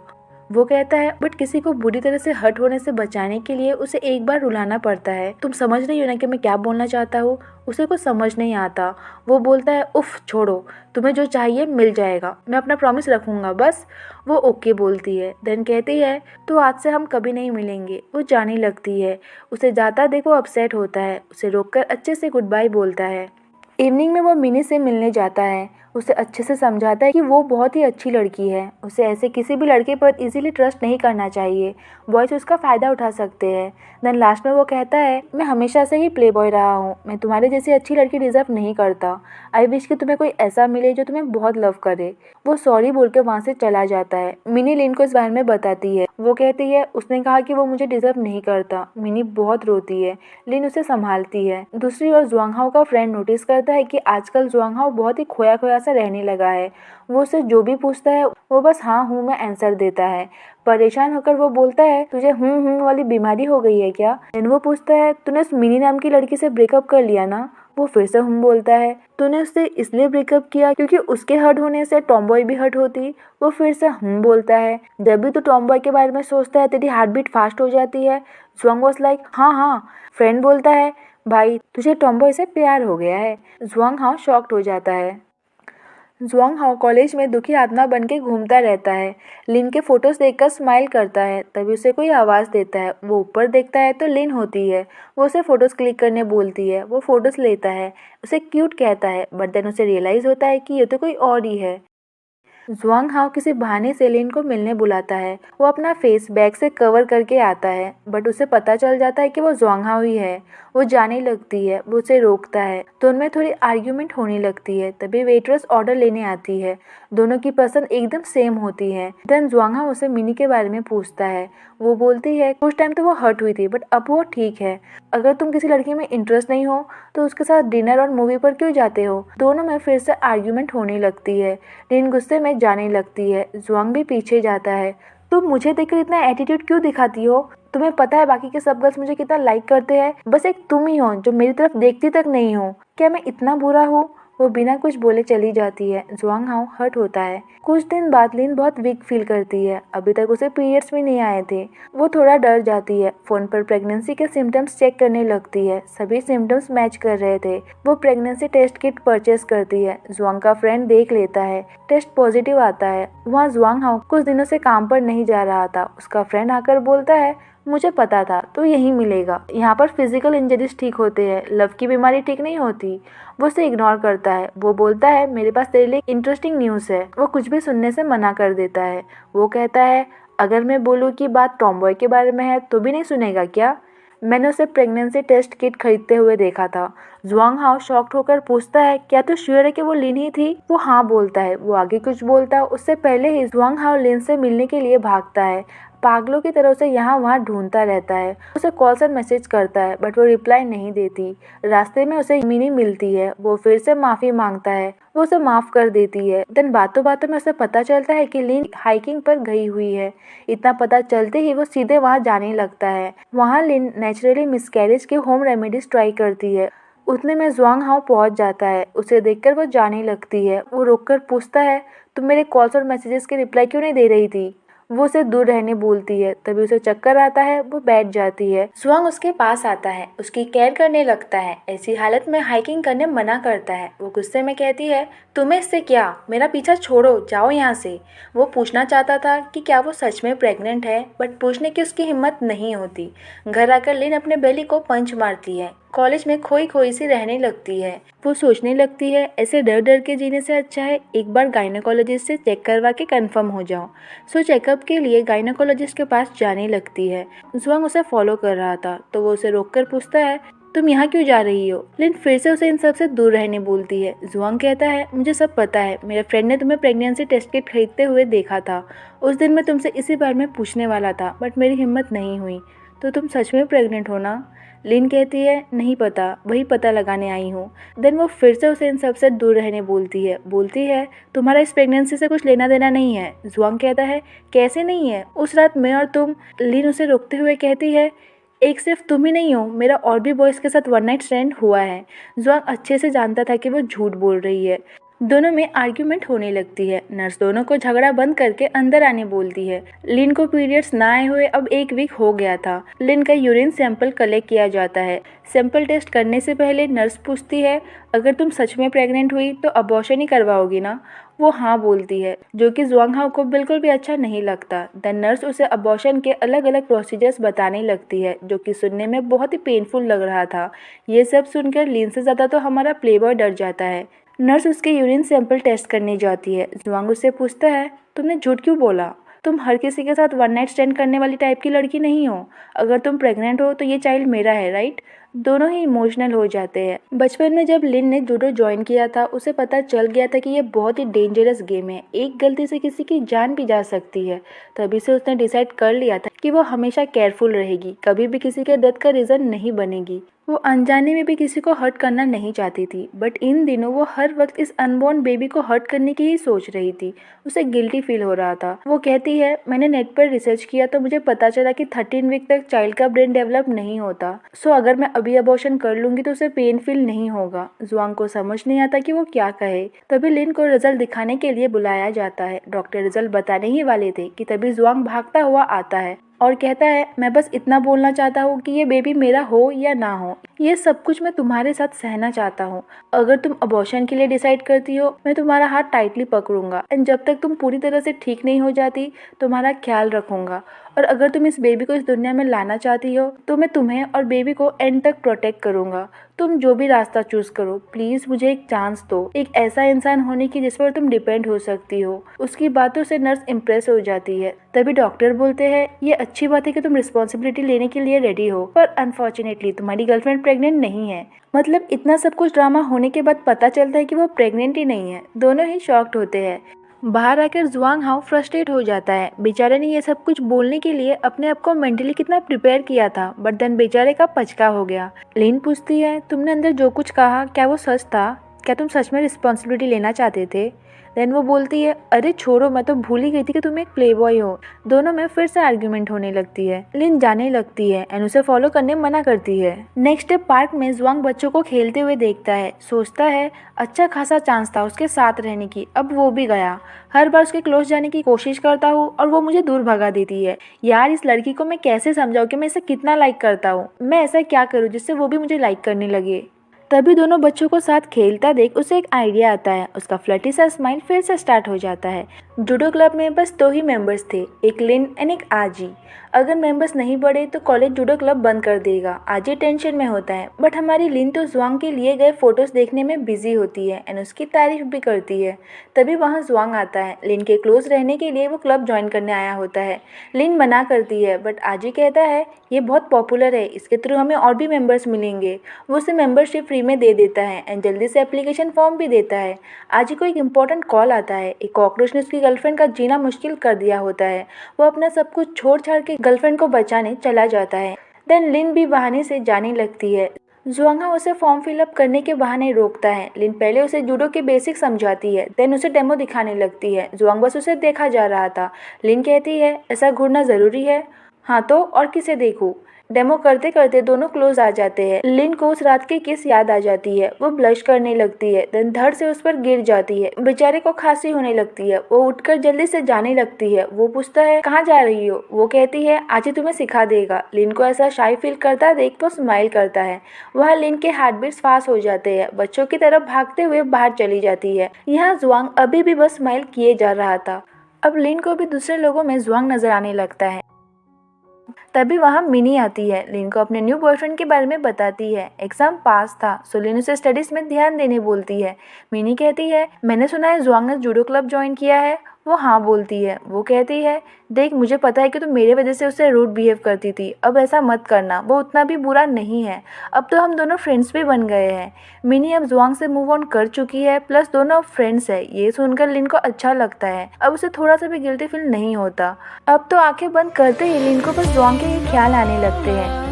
वो कहता है, बट किसी को बुरी तरह से हर्ट होने से बचाने के लिए उसे एक बार रुलाना पड़ता है। तुम समझ रही हो ना कि मैं क्या बोलना चाहता हूँ? उसे कुछ समझ नहीं आता। वो बोलता है, उफ छोड़ो, तुम्हें जो चाहिए मिल जाएगा, मैं अपना प्रॉमिस रखूंगा बस। वो ओके बोलती है। देन कहती है, तो आज से हम कभी नहीं मिलेंगे। वो जाने लगती है। उसे जाता देखो अपसेट होता है। उसे रोककर अच्छे से गुड बाय बोलता है। इवनिंग में वो मिनी से मिलने जाता है। उसे अच्छे से समझाता है कि वो बहुत ही अच्छी लड़की है। उसे ऐसे किसी भी लड़के पर इजीली ट्रस्ट नहीं करना चाहिए। बॉयज उसका फ़ायदा उठा सकते हैं। देन लास्ट में वो कहता है, मैं हमेशा से ही प्ले बॉय रहा हूँ। मैं तुम्हारे जैसी अच्छी लड़की डिजर्व नहीं करता। आई विश कि तुम्हें कोई ऐसा मिले जो तुम्हें बहुत लव करे। वो सॉरी बोल के वहाँ से चला जाता है। मिनी लिन को इस बारे में बताती है। वो कहती है, उसने कहा कि वो मुझे डिजर्व नहीं करता। मिनी बहुत रोती है। लिन उसे संभालती है। दूसरी ओर जुआंगहाओ का फ्रेंड नोटिस करता है कि आजकल जुआंगहाओ बहुत ही खोया खोया सा रहने लगा है। वो उसे जो भी पूछता है वो बस हाँ हूँ में आंसर देता है। परेशान होकर वो बोलता है, तुझे वाली बीमारी हो गई है क्या? देन वो पूछता है, तूने उस मिनी नाम की लड़की से ब्रेकअप कर लिया ना? वो फिर से बोलता है, तूने उससे इसलिए ब्रेकअप किया क्योंकि उसके हर्ट होने से टॉम बॉय भी हर्ट होती? वो फिर से बोलता है। जब भी तू टॉम बॉय के बारे में सोचता है तेरी हार्ट बीट फास्ट हो जाती है। जुआंग वाज लाइक, हाँ हाँ। फ्रेंड बोलता है, भाई तुझे टॉम बॉय से प्यार हो गया है। जुआंग हाउ शॉक्ड हो जाता है। जुआंग हाउ कॉलेज में दुखी आत्मा बन के घूमता रहता है। लिन के फोटोज देखकर स्माइल करता है। तभी उसे कोई आवाज़ देता है। वो ऊपर देखता है तो लिन होती है। वो उसे फोटोज क्लिक करने बोलती है। वो फोटोज लेता है, उसे क्यूट कहता है, बट देन उसे रियलाइज होता है कि ये तो कोई और ही है। जुआंग हाउ किसी बहाने से लिन को मिलने बुलाता है। वो अपना फेस बैग से कवर करके आता है, बट उसे पता चल जाता है कि वो जुआंग हाउ ही है। वो जाने लगती है। वो उसे रोकता है तो उनमें थोड़ी आर्ग्यूमेंट होने लगती है। तभी वेट्रेस ऑर्डर लेने आती है। दोनों की पसंद एकदम सेम होती है। देन जुआंग हाउ उसे मिनी के बारे में पूछता है। वो बोलती है, कुछ टाइम तो वो हर्ट हुई थी, बट अब वो ठीक है। अगर तुम किसी लड़की में इंटरेस्ट नहीं हो तो उसके साथ डिनर और मूवी पर क्यों जाते हो? दोनों में फिर से आर्ग्यूमेंट होने लगती है। लिन गुस्से में जाने लगती है। जुआंग भी पीछे जाता है। तुम मुझे देखकर इतना एटीट्यूड क्यों दिखाती हो? तुम्हें पता है बाकी के सब गर्ल्स मुझे कितना लाइक करते हैं, बस एक तुम ही हो जो मेरी तरफ देखती तक नहीं हो। क्या मैं इतना बुरा हूँ? वो बिना कुछ बोले चली जाती है। जुआंग हाउ हर्ट होता है। कुछ दिन बाद लिन बहुत वीक फील करती है। अभी तक उसे पीरियड्स भी नहीं आए थे। वो थोड़ा डर जाती है। फोन पर प्रेगनेंसी के सिम्टम्स चेक करने लगती है। सभी सिम्टम्स मैच कर रहे थे। वो प्रेगनेंसी टेस्ट किट परचेस करती है। जुआंग का फ्रेंड देख लेता है। टेस्ट पॉजिटिव आता है। वहाँ जुआंग हाउ कुछ दिनों से काम पर नहीं जा रहा था। उसका फ्रेंड आकर बोलता है, मुझे पता था तो यहीं मिलेगा। यहाँ पर फिजिकल इंजरीज ठीक होते हैं, लव की बीमारी ठीक नहीं होती। वो उसे इग्नोर करता है। वो बोलता है, मेरे पास तेरे लिए इंटरेस्टिंग न्यूज़ है। वो कुछ भी सुनने से मना कर देता है। वो कहता है, अगर मैं बोलूँ कि बात टॉम बॉय के बारे में है तो भी नहीं सुनेगा क्या? मैंने उसे प्रेगनेंसी टेस्ट किट खरीदते हुए देखा था। जुआंग हाओ शॉक्ड होकर पूछता है, क्या तू श्योर है कि वो लिन ही थी? वो हाँ बोलता है। वो आगे कुछ बोलता उससे पहले ही जुआंग हाओ लिन से मिलने के लिए भागता है। पागलों की तरह उसे यहाँ वहाँ ढूंढता रहता है। उसे कॉल से मैसेज करता है बट वो रिप्लाई नहीं देती। रास्ते में उसे मिनी मिलती है। वो फिर से माफी मांगता है। वो उसे माफ कर देती है। देन बातों बातों में उसे पता चलता है कि लिन हाइकिंग पर गई हुई है। इतना पता चलते ही वो सीधे वहाँ जाने लगता है। वहाँ लिन नेचुरली मिसकैरेज के होम रेमेडीज ट्राई करती है। उतने में जुआंग हाओ पहुंच जाता है। उसे देखकर वो जाने लगती है। वो रुककर पूछता है, तुम मेरे कॉल्स और मैसेजेस के रिप्लाई क्यों नहीं दे रही थी? वो उसे दूर रहने बोलती है। तभी उसे चक्कर आता है। वो बैठ जाती है। जुआंग उसके पास आता है, उसकी केयर करने लगता है। ऐसी हालत में हाइकिंग करने मना करता है। वो गुस्से में कहती है, तुम्हें इससे क्या, मेरा पीछा छोड़ो, जाओ यहाँ से। वो पूछना चाहता था कि क्या वो सच में प्रेग्नेंट है, बट पूछने की उसकी हिम्मत नहीं होती। घर आकर लिन अपने बेली को पंच मारती है। कॉलेज में खोई खोई सी रहने लगती है। वो सोचने लगती है, ऐसे डर डर के जीने से अच्छा है एक बार गायनेकोलॉजिस्ट से चेक करवा के कंफर्म हो जाओ। सो चेकअप के लिए गायनेकोलॉजिस्ट के पास जाने लगती है। जुआंग उसे फॉलो कर रहा था तो वो उसे रोककर पूछता है, तुम यहाँ क्यों जा रही हो? लिन फिर से उसे इन सब से दूर रहने बोलती है। जुआंग कहता है, मुझे सब पता है, मेरे फ्रेंड ने तुम्हें प्रेगनेंसी टेस्ट किट खरीदते हुए देखा था। उस दिन मैं तुमसे इसी बारे में पूछने वाला था बट मेरी हिम्मत नहीं हुई। तो तुम सच में प्रेग्नेंट हो ना? लिन कहती है, नहीं पता, वही पता लगाने आई हूँ। देन वो फिर से उसे इन सब से दूर रहने बोलती है तुम्हारा इस प्रेगनेंसी से कुछ लेना देना नहीं है। जुआंग कहता है, कैसे नहीं है? उस रात मैं और तुम। लिन उसे रोकते हुए कहती है, एक सिर्फ तुम ही नहीं हो, मेरा और भी बॉयज़ के साथ वन नाइट स्टैंड हुआ है। जुआंग अच्छे से जानता था कि वो झूठ बोल रही है। दोनों में आर्ग्यूमेंट होने लगती है। नर्स दोनों को झगड़ा बंद करके अंदर आने बोलती है। लिन को पीरियड्स ना आए हुए अब 1 वीक हो गया था। लिन का यूरिन सैंपल कलेक्ट किया जाता है। सैंपल टेस्ट करने से पहले नर्स पूछती है, अगर तुम सच में प्रेग्नेंट हुई तो अबॉर्शन ही करवाओगी ना? वो हाँ बोलती है, जो कि जुआंग हाओ को बिल्कुल भी अच्छा नहीं लगता। द नर्स उसे अबॉर्शन के अलग अलग प्रोसीजर्स बताने लगती है, जो कि सुनने में बहुत ही पेनफुल लग रहा था। ये सब सुनकर लिन से ज़्यादा तो हमारा प्लेबॉय डर जाता है। नर्स उसके यूरिन सैंपल टेस्ट करने जाती है। जुआंग उससे पूछता है, तुमने झूठ क्यों बोला? तुम हर किसी के साथ वन नाइट स्टैंड करने वाली टाइप की लड़की नहीं हो। अगर तुम प्रेग्नेंट हो तो ये चाइल्ड मेरा है, राइट? दोनों ही इमोशनल हो जाते हैं। बचपन में जब लिन ने जूडो ज्वाइन किया था उसे पता चल गया था कि ये बहुत ही डेंजरस गेम है। एक गलती से किसी की जान भी जा सकती है। तभी से उसने डिसाइड कर लिया था कि वो हमेशा केयरफुल रहेगी, कभी भी किसी के डेथ का रीज़न नहीं बनेगी। वो अनजाने में भी किसी को हर्ट करना नहीं चाहती थी, बट इन दिनों वो हर वक्त इस अनबॉर्न बेबी को हर्ट करने की ही सोच रही थी। उसे गिल्टी फील हो रहा था। वो कहती है, मैंने नेट पर रिसर्च किया तो मुझे पता चला कि 13 वीक तक चाइल्ड का ब्रेन डेवलप नहीं होता। सो अगर मैं अभी अबॉर्शन कर लूंगी तो उसे पेन फील नहीं होगा। जुआंग को समझ नहीं आता कि वो क्या कहे। तभी लिन को रिजल्ट दिखाने के लिए बुलाया जाता है। डॉक्टर रिजल्ट बताने ही वाले थे कि तभी जुआंग भागता हुआ आता है और कहता है, मैं बस इतना बोलना चाहता हूँ कि ये बेबी मेरा हो या ना हो, ये सब कुछ मैं तुम्हारे साथ सहना चाहता हूँ। अगर तुम अबॉर्शन के लिए डिसाइड करती हो मैं तुम्हारा हाथ टाइटली पकड़ूंगा एंड जब तक तुम पूरी तरह से ठीक नहीं हो जाती तुम्हारा ख्याल रखूंगा। और अगर तुम इस बेबी को इस दुनिया में लाना चाहती हो तो मैं तुम्हें और बेबी को एंड तक प्रोटेक्ट करूंगा। तुम जो भी रास्ता चूज करो, प्लीज मुझे एक चांस दो, एक ऐसा इंसान होने की जिस पर तुम डिपेंड हो सकती हो। उसकी बातों से नर्स इम्प्रेस हो जाती है। तभी डॉक्टर बोलते हैं, ये अच्छी बात है कि तुम रिस्पॉन्सिबिलिटी लेने के लिए रेडी हो, पर अनफॉर्चुनेटली तुम्हारी गर्लफ्रेंड प्रेग्नेंट नहीं है। मतलब इतना सब कुछ ड्रामा होने के बाद पता चलता है कि वो प्रेग्नेंट ही नहीं है। दोनों ही शॉक्ड होते हैं। बाहर आकर जुआंग हाओ फ्रस्ट्रेट हो जाता है। बेचारे ने ये सब कुछ बोलने के लिए अपने आप को मेंटली कितना प्रिपेयर किया था, बट देन बेचारे का पचका हो गया। लिन पूछती है, तुमने अंदर जो कुछ कहा क्या वो सच था? क्या तुम सच में रिस्पॉन्सिबिलिटी लेना चाहते थे? देन वो बोलती है, अरे छोड़ो, मैं तो भूल ही गई थी कि तुम एक प्लेबॉय हो। दोनों में फिर से आर्ग्यूमेंट होने लगती है। लिन जाने लगती है एंड उसे फॉलो करने मना करती है। नेक्स्ट डे पार्क में जुआंग बच्चों को खेलते हुए देखता है। सोचता है, अच्छा खासा चांस था उसके साथ रहने की, अब वो भी गया। हर बार उसके क्लोज जाने की कोशिश करता हूँ और वो मुझे दूर भगा देती है। यार इस लड़की को मैं कैसे समझाऊँ कि मैं इसे कितना लाइक करता हूँ? मैं ऐसा क्या करूँ जिससे वो भी मुझे लाइक करने लगे? तभी दोनों बच्चों को साथ खेलता देख उसे एक आइडिया आता है। उसका फ्लटी सा स्माइल फिर से स्टार्ट हो जाता है। जूडो क्लब में बस 2 ही मेंबर्स थे, एक लिन एंड एक आजी। अगर मेंबर्स नहीं बढ़े तो कॉलेज जूडो क्लब बंद कर देगा। आज ही टेंशन में होता है, बट हमारी लिन तो जुआंग के लिए गए फोटोज देखने में बिजी होती है एंड उसकी तारीफ भी करती है। तभी वहाँ जुआंग आता है। लिन के क्लोज रहने के लिए वो क्लब ज्वाइन करने आया होता है। लिन मना करती है, बट आजी कहता है ये बहुत पॉपुलर है, इसके थ्रू हमें और भी मेंबर्स मिलेंगे। वो उसे मेंबरशिप फ्री में दे देता है एंड जल्दी से एप्लीकेशन फॉर्म भी देता है। आजी को एक इम्पॉर्टेंट कॉल आता है। एक कॉकरोच ने उसकी गर्लफ्रेंड का जीना मुश्किल कर दिया होता है। वो अपना सब कुछ छोड़ छाड़ के गर्लफ्रेंड को बचाने चला जाता है। देन लिन भी बहाने से जाने लगती है। जुआंगा उसे फॉर्म फिलअप करने के बहाने रोकता है। लिन पहले उसे जूडो के बेसिक समझाती है, देन उसे डेमो दिखाने लगती है। जुआंग बस उसे देखा जा रहा था। लिन कहती है ऐसा घूरना ज़रूरी है? हाँ तो और किसे देखूं? डेमो करते करते दोनों क्लोज आ जाते हैं। लिन को उस रात की किस याद आ जाती है। वो ब्लश करने लगती है, देन धड़ से उस पर गिर जाती है। बेचारे को खांसी होने लगती है। वो उठकर जल्दी से जाने लगती है। वो पूछता है कहाँ जा रही हो? वो कहती है आज ही तुम्हें सिखा देगा। लिन को ऐसा शाई फील करता देख तो स्माइल करता है। वह लिन के हार्ट बीट्स फास्ट हो जाते हैं। बच्चों की तरफ भागते हुए बाहर चली जाती है। यहाँ जुआंग अभी भी बस स्माइल किए जा रहा था। अब लिन को भी दूसरे लोगों में जुआंग नजर आने लगता है। तभी वहाँ मिनी आती है। लिन को अपने न्यू बॉयफ्रेंड के बारे में बताती है। एग्जाम पास था, सो लिन उसे स्टडीज में ध्यान देने बोलती है। मिनी कहती है मैंने सुना है जुआंग ने जूडो क्लब ज्वाइन किया है। वो हाँ बोलती है। वो कहती है देख मुझे पता है कि तुम मेरे वजह से उससे रूड बिहेव करती थी, अब ऐसा मत करना, वो उतना भी बुरा नहीं है। अब तो हम दोनों फ्रेंड्स भी बन गए हैं। मिनी अब जुआंग से मूव ऑन कर चुकी है, प्लस दोनों फ्रेंड्स है। ये सुनकर लिन को अच्छा लगता है। अब उसे थोड़ा सा भी गिल्टी फील नहीं होता। अब तो आंखें बंद करते ही लिन को बस जुआंग के ये ख्याल आने लगते हैं।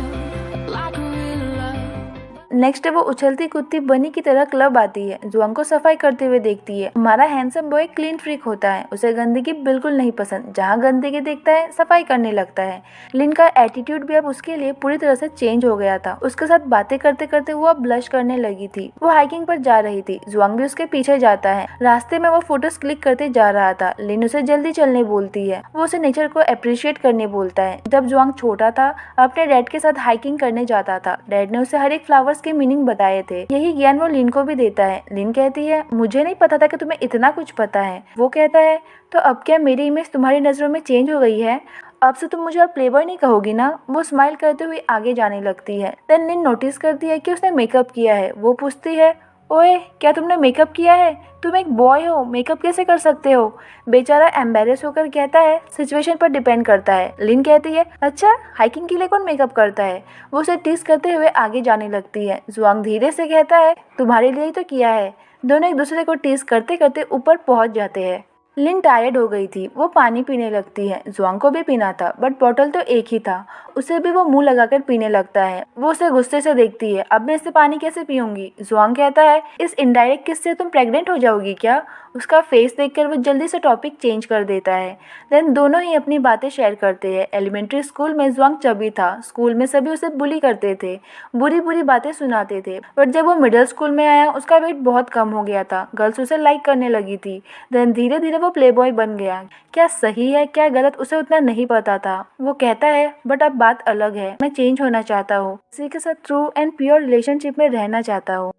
नेक्स्ट वो उछलती कूदती बनी की तरह क्लब आती है। जुआंग को सफाई करते हुए देखती है। हमारा हैंडसम बॉय क्लीन फ्रीक होता है, उसे गंदगी बिल्कुल नहीं पसंद। जहाँ गंदगी देखता है सफाई करने लगता है। लिन का एटीट्यूड भी अब उसके लिए पूरी तरह से चेंज हो गया था। उसके साथ बातें करते करते वो अब ब्लश करने लगी थी। वो हाइकिंग पर जा रही थी। जुआंग भी उसके पीछे जाता है। रास्ते में वो फोटोज क्लिक करते जा रहा था। लिन उसे जल्दी चलने बोलती है। वो उसे नेचर को अप्रिशिएट करने बोलता है। जब जुआंग छोटा था अपने डैड के साथ हाइकिंग करने जाता था। डैड ने उसे हर एक फ्लावर्स के मीनिंग बताए थे। यही ज्ञान वो लिन को भी देता है। लिन कहती है मुझे नहीं पता था कि तुम्हें इतना कुछ पता है। वो कहता है तो अब क्या मेरी इमेज तुम्हारी नजरों में चेंज हो गई है? अब से तुम मुझे और प्लेबॉय नहीं कहोगी ना? वो स्माइल करते हुए आगे जाने लगती है। देन लिन नोटिस करती है कि उसने मेकअप किया है। वो पूछती है ओए क्या तुमने मेकअप किया है? तुम एक बॉय हो, मेकअप कैसे कर सकते हो? बेचारा एम्बेरस होकर कहता है सिचुएशन पर डिपेंड करता है। लिन कहती है अच्छा हाइकिंग के लिए कौन मेकअप करता है? वो उसे टीज करते हुए आगे जाने लगती है। जुआंग धीरे से कहता है तुम्हारे लिए ही तो किया है। दोनों एक दूसरे को टीज करते करते ऊपर पहुंच जाते हैं। लिन टायर्ड हो गई थी। वो पानी पीने लगती है। जुआंग को भी पीना था, बट बॉटल तो एक ही था। उसे भी वो मुंह लगाकर पीने लगता है। वो उसे गुस्से से देखती है। अब मैं इससे पानी कैसे पीऊंगी? जुआंग कहता है इस इनडायरेक्ट किस से तुम प्रेग्नेंट हो जाओगी क्या? उसका फेस देखकर वो जल्दी से टॉपिक चेंज कर देता है। देन दोनों ही अपनी बातें शेयर करते हैं। एलिमेंट्री स्कूल में जुआंग चबी था। स्कूल में सभी उसे बुली करते थे, बुरी बुरी बातें सुनाते थे। बट जब वो मिडिल स्कूल में आया उसका वेट बहुत कम हो गया था। गर्ल्स उसे लाइक करने लगी थी। देन धीरे धीरे वो प्लेबॉय बन गया। क्या सही है क्या गलत उसे उतना नहीं पता था। वो कहता है बट अब बात अलग है, मैं चेंज होना चाहता हूँ, किसी के साथ ट्रू एंड प्योर रिलेशनशिप में रहना चाहता हूँ।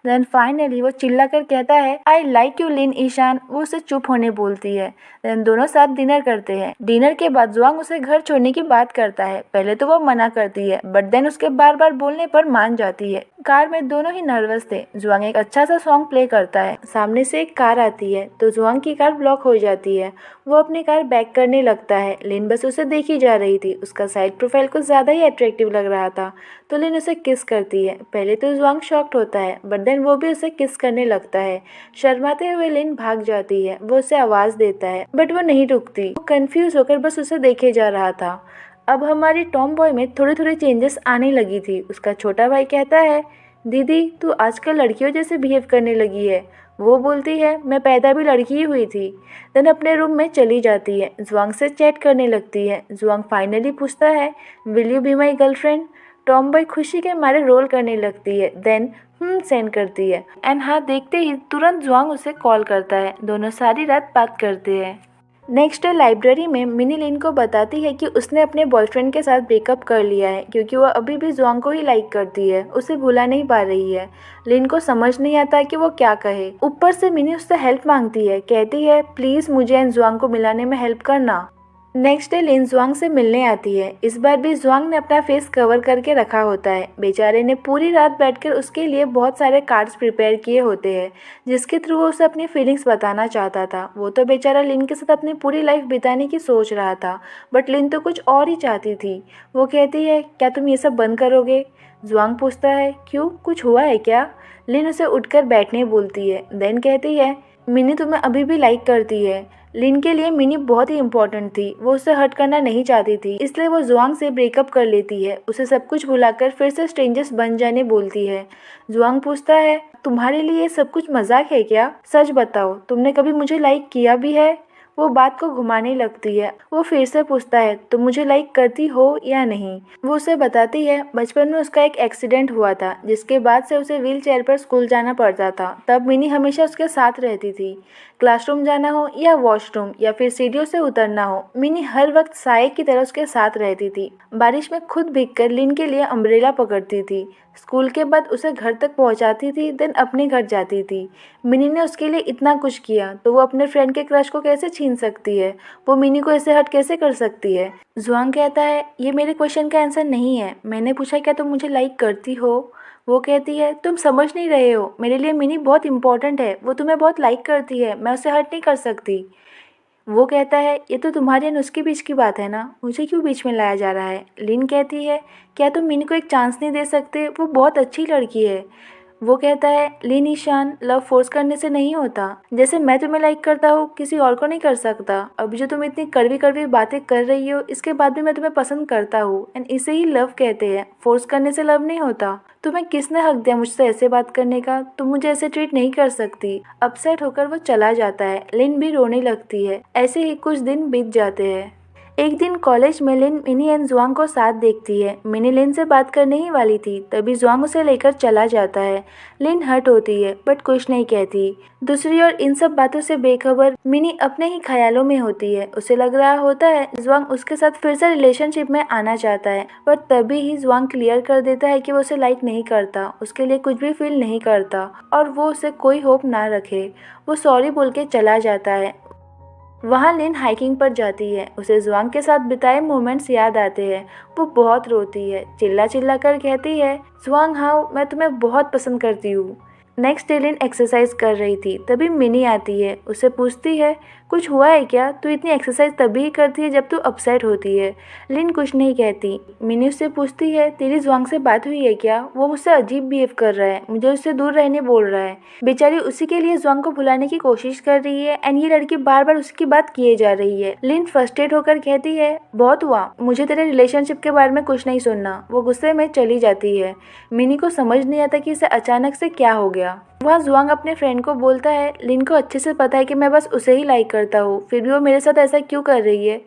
देन फाइनली वो चिल्लाकर कहता है आई लाइक यू लिन ईशान। वो उसे चुप होने बोलती है। देन दोनों साथ डिनर करते हैं। डिनर के बाद जुआंग उसे घर छोड़ने की बात करता है। पहले तो वो मना करती है, बट देन उसके बार बार बोलने पर मान जाती है। कार में दोनों ही नर्वस थे। जुआंग एक अच्छा सा सॉन्ग प्ले करता है। सामने से एक कार आती है तो जुआंग की कार ब्लॉक हो जाती है। वो अपनी कार बैक करने लगता है। लिन बस उसे देखी जा रही थी। उसका साइड प्रोफाइल कुछ ज्यादा ही अट्रैक्टिव लग रहा था तो लिन उसे किस करती है। पहले तो जुआंग शॉक्ड होता है, बट देन वो भी उसे किस करने लगता है। शर्माते हुए लिन भाग जाती है। वो उसे आवाज देता है, बट वो नहीं रुकती। वो कंफ्यूज होकर बस उसे देखे जा रहा था। अब हमारी टॉम बॉय में थोड़ी थोड़ी चेंजेस आने लगी थी। उसका छोटा भाई कहता है दीदी तू आजकल लड़कियों जैसे बिहेव करने लगी है। वो बोलती है मैं पैदा भी लड़की ही हुई थी। देन अपने रूम में चली जाती है। जुआंग से चैट करने लगती है। जुआंग फाइनली पूछता है will you be my girlfriend? Tom boy खुशी के मारे रोल करने लगती है। देन सेंड करती है। एंड हाँ देखते ही तुरंत जुआंग उसे कॉल करता है। दोनों सारी रात बात करते हैं। नेक्स्ट डे लाइब्रेरी में मिनी लिन को बताती है कि उसने अपने बॉयफ्रेंड के साथ ब्रेकअप कर लिया है क्योंकि वो अभी भी जुआंग को ही लाइक करती है, उसे भुला नहीं पा रही है। लिन को समझ नहीं आता कि वो क्या कहे। ऊपर से मिनी उससे हेल्प मांगती है, कहती है प्लीज मुझे एंड जुआंग को मिलाने में हेल्प करना। नेक्स्ट डे लिन जुआंग से मिलने आती है। इस बार भी जुआंग ने अपना फेस कवर करके रखा होता है। बेचारे ने पूरी रात बैठकर उसके लिए बहुत सारे कार्ड्स प्रिपेयर किए होते हैं जिसके थ्रू वो उसे अपनी फीलिंग्स बताना चाहता था। वो तो बेचारा लिन के साथ अपनी पूरी लाइफ बिताने की सोच रहा था, बट लिन तो कुछ और ही चाहती थी। वो कहती है, क्या तुम ये सब बंद करोगे? जुआंग पूछता है, क्यों, कुछ हुआ है क्या? लिन उसे उठकर बैठने बोलती है। देन कहती है, मिनी तुम्हें अभी भी लाइक करती है। लिन के लिए मिनी बहुत ही इम्पोर्टेंट थी। वो उसे हर्ट करना नहीं चाहती थी, इसलिए वो जुआंग से ब्रेकअप कर लेती है। उसे सब कुछ भुलाकर फिर से स्ट्रेंजर्स बन जाने बोलती है। जुआंग पूछता है, तुम्हारे लिए ये सब कुछ मजाक है क्या? सच बताओ, तुमने कभी मुझे लाइक किया भी है? वो बात को घुमाने लगती है। वो फिर से पूछता है, तुम मुझे लाइक करती हो या नहीं? वो उसे बताती है, बचपन में उसका एक एक्सीडेंट हुआ था जिसके बाद से उसे व्हील चेयर पर स्कूल जाना पड़ता था। तब मिनी हमेशा उसके साथ रहती थी। क्लासरूम जाना हो या वॉशरूम या फिर सीढ़ियों से उतरना हो, मिनी हर वक्त साए की तरह उसके साथ रहती थी। बारिश में खुद भीगकर लिन के लिए अम्ब्रेला पकड़ती थी। स्कूल के बाद उसे घर तक पहुंचाती थी, देन अपने घर जाती थी। मिनी ने उसके लिए इतना कुछ किया तो वो अपने फ्रेंड के क्रश को कैसे छीन सकती है? वो मिनी को ऐसे हर्ट कैसे कर सकती है? जुआंग कहता है, ये मेरे क्वेश्चन का आंसर नहीं है। मैंने पूछा, क्या तुम मुझे लाइक करती हो? वो कहती है, तुम समझ नहीं रहे हो, मेरे लिए मिनी बहुत इंपॉर्टेंट है। वो तुम्हें बहुत लाइक करती है, मैं उसे हर्ट नहीं कर सकती। वो कहता है, ये तो तुम्हारे और उसके बीच की बात है ना, मुझे क्यों बीच में लाया जा रहा है? लिन कहती है, क्या तुम मिनी को एक चांस नहीं दे सकते? वो बहुत अच्छी लड़की है। वो कहता है, लिन ईशान, लव फोर्स करने से नहीं होता। जैसे मैं तुम्हें लाइक करता हूँ किसी और को नहीं कर सकता। अब जो तुम इतनी कड़वी कड़वी बातें कर रही हो, इसके बाद भी मैं तुम्हें पसंद करता हूँ, एंड इसे ही लव कहते हैं। फोर्स करने से लव नहीं होता। तुम्हें किसने हक दिया मुझसे ऐसे बात करने का? तुम मुझे ऐसे ट्रीट नहीं कर सकती। अपसेट होकर वो चला जाता है। लिन भी रोने लगती है। ऐसे ही कुछ दिन बीत जाते हैं। एक दिन कॉलेज में लिन मिनी एंड जुआंग को साथ देखती है। मिनी लिन से बात करने ही वाली थी, तभी जुआंग उसे लेकर चला जाता है। लिन हर्ट होती है बट कुछ नहीं कहती। दूसरी ओर इन सब बातों से बेखबर मिनी अपने ही ख्यालों में होती है। उसे लग रहा होता है जुआंग उसके साथ फिर से रिलेशनशिप में आना चाहता है, पर तभी ही जुआंग क्लियर कर देता है कि वो उसे लाइक नहीं करता, उसके लिए कुछ भी फील नहीं करता और वो उसे कोई होप ना रखे। वो सॉरी बोल के चला जाता है। वहाँ लिन हाइकिंग पर जाती है। उसे जुआंग के साथ बिताए मोमेंट्स याद आते हैं। वो बहुत रोती है, चिल्ला चिल्ला कर कहती है, जुआंग हाउ, मैं तुम्हें बहुत पसंद करती हूँ। नेक्स्ट डे लिन एक्सरसाइज कर रही थी, तभी मिनी आती है। उसे पूछती है, कुछ हुआ है क्या? तू इतनी एक्सरसाइज तभी ही करती है जब तू अपसेट होती है। लिन कुछ नहीं कहती। मिनी उससे पूछती है, तेरी जुआंग से बात हुई है क्या? वो मुझसे अजीब बिहेव कर रहा है, मुझे उससे दूर रहने बोल रहा है। बेचारी उसी के लिए जुआंग को भुलाने की कोशिश कर रही है, एंड ये लड़की बार बार उसकी बात किए जा रही है। लिन फ्रस्ट्रेट होकर कहती है, बहुत हुआ, मुझे तेरे रिलेशनशिप के बारे में कुछ नहीं सुनना। वो गुस्से में चली जाती है। मिनी को समझ नहीं आता कि इसे अचानक से क्या हो गया। वहाँ जुआंग अपने फ्रेंड को बोलता है, लिन को अच्छे से पता है कि मैं बस उसे ही लाइक करता हूँ, फिर भी वो मेरे साथ ऐसा क्यों कर रही है?